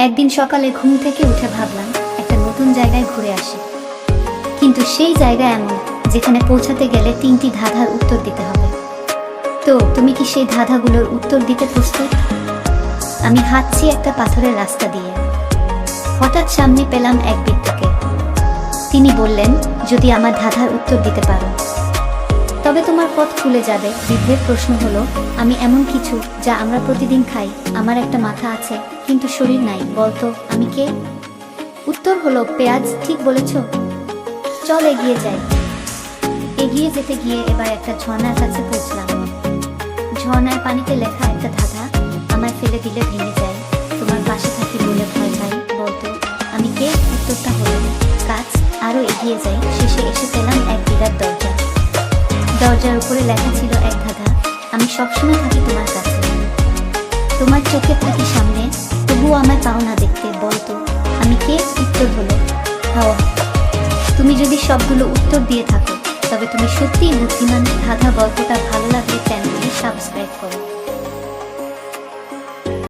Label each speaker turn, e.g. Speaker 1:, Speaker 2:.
Speaker 1: একদিন সকালে ঘুম থেকে উঠে ভাবলাম একটা নতুন জায়গায় ঘুরে আসি, কিন্তু সেই জায়গা এমন যেখানে পৌঁছাতে গেলে 3টি ধাঁধার উত্তর দিতে হবে। তো তুমি কি সেই ধাঁধাগুলোর উত্তর দিতে প্রস্তুত? আমি হাঁটছি একটা পাথরের রাস্তা দিয়ে। হঠাৎ সামনে পেলাম এক বৃদ্ধকে। তিনি বললেন, যদি আমার ধাঁধার উত্তর দিতে পারো তবে তোমার পথ খুলে যাবে। বৃদ্ধের প্রশ্ন হলো, আমি এমন কিছু যা আমরা প্রতিদিন খাই, আমার একটা মাথা আছে কিন্তু শরীর নাই, বলতো আমি কে? উত্তর হলো পেঁয়াজ। ঠিক বলেছ, চল এগিয়ে যাই। এগিয়ে যেতে গিয়ে এবার একটা ঝর্ণার কাছে পৌঁছলাম। ঝর্ণার পানিতে লেখা একটা ধাঁধা, আমায় ফেলে দিলে ভেঙে যায়, তোমার পাশে থাকি বলে ভয় পাই, বলতো আমি কে? উত্তরটা হলো কাঁচ। আরো এগিয়ে যাই, শেষে এসে পেলাম এক বিরাট দরজা। দরজার উপরে লেখা ছিল এক ধাঁধা, আমি সবসময় থাকি তোমার কাছে, তোমার চোখে থাকি সামনে, তবুও আমায় পাও না দেখতে, বলতো আমি কে? উত্তর হলো হাওয়া। তুমি যদি সবগুলো উত্তর দিয়ে থাকো তবে তুমি সত্যিই বুদ্ধিমান। ধাঁধা গল্পটা ভালো লাগলে চ্যানেলটি সাবস্ক্রাইব করো।